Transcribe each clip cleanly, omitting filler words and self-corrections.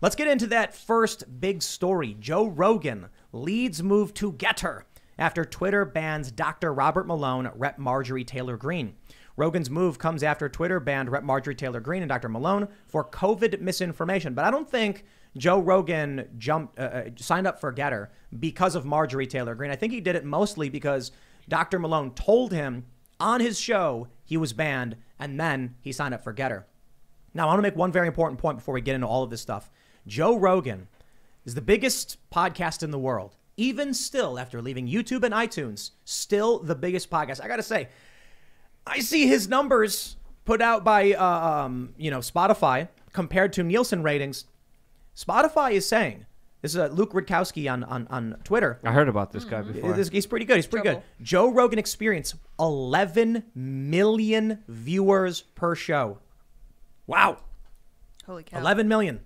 Let's get into that first big story. Joe Rogan leads move to Getter after Twitter bans Dr. Robert Malone, Rep. Marjorie Taylor Greene. Rogan's move comes after Twitter banned Rep. Marjorie Taylor Greene and Dr. Malone for COVID misinformation. But I don't think Joe Rogan signed up for Getter because of Marjorie Taylor Greene. I think he did it mostly because Dr. Malone told him on his show he was banned, and then he signed up for Getter. Now, I want to make one very important point before we get into all of this stuff. Joe Rogan is the biggest podcast in the world. Even still, after leaving YouTube and iTunes, still the biggest podcast. I got to say, I see his numbers put out by, Spotify compared to Nielsen ratings. Spotify is saying, this is Luke Rudkowski on Twitter. I heard about this guy before. He's pretty good. He's pretty good. Joe Rogan Experience, 11 million viewers per show. Wow. Holy cow. 11 million.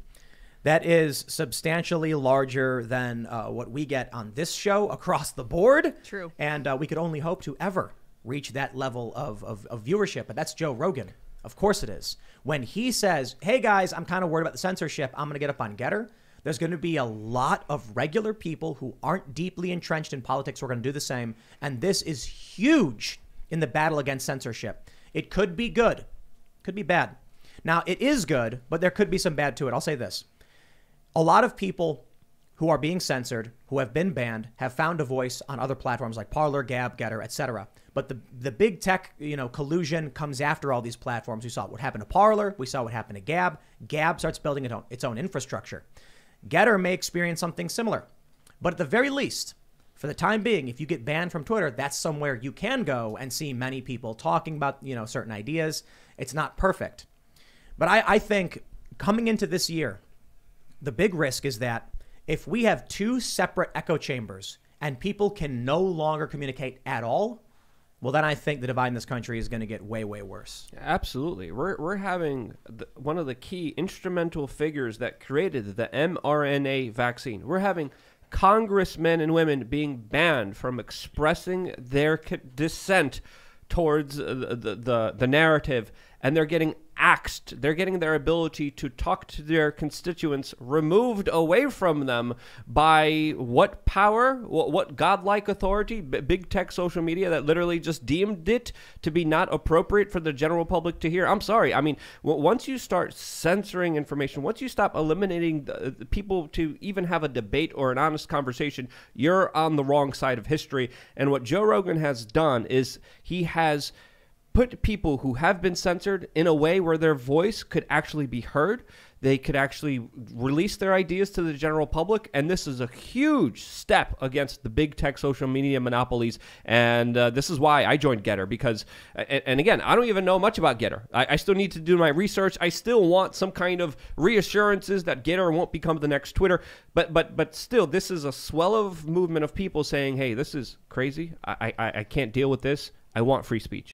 That is substantially larger than what we get on this show across the board. True. And we could only hope to ever reach that level of viewership. But that's Joe Rogan. Of course it is. When he says, hey, guys, I'm kind of worried about the censorship. I'm going to get up on Getter. There's going to be a lot of regular people who aren't deeply entrenched in politics who are going to do the same. And this is huge in the battle against censorship. It could be good. Could be bad. Now, it is good, but there could be some bad to it. I'll say this. A lot of people who are being censored, who have been banned, have found a voice on other platforms like Parler, Gab, Getter, etc. But the big tech, collusion comes after all these platforms. We saw what happened to Parler. We saw what happened to Gab. Gab starts building its own infrastructure. Getter may experience something similar. But at the very least, for the time being, if you get banned from Twitter, that's somewhere you can go and see many people talking about, certain ideas. It's not perfect. But I think coming into this year, the big risk is that if we have two separate echo chambers and people can no longer communicate at all, well, then I think the divide in this country is going to get way, way worse. Absolutely. We're having one of the key instrumental figures that created the mRNA vaccine. We're having congressmen and women being banned from expressing their dissent towards the narrative, and they're getting axed. They're getting their ability to talk to their constituents removed away from them by what power, what godlike authority, big tech social media that literally just deemed it to be not appropriate for the general public to hear. I'm sorry. I mean, once you start censoring information, once you stop eliminating the people to even have a debate or an honest conversation, you're on the wrong side of history. And what Joe Rogan has done is he has put people who have been censored in a way where their voice could actually be heard. They could actually release their ideas to the general public. And this is a huge step against the big tech social media monopolies. And this is why I joined Getter, because, and again, I don't even know much about Getter. I still need to do my research. I still want some kind of reassurances that Getter won't become the next Twitter. But still, this is a swell of movement of people saying, hey, this is crazy. I can't deal with this. I want free speech.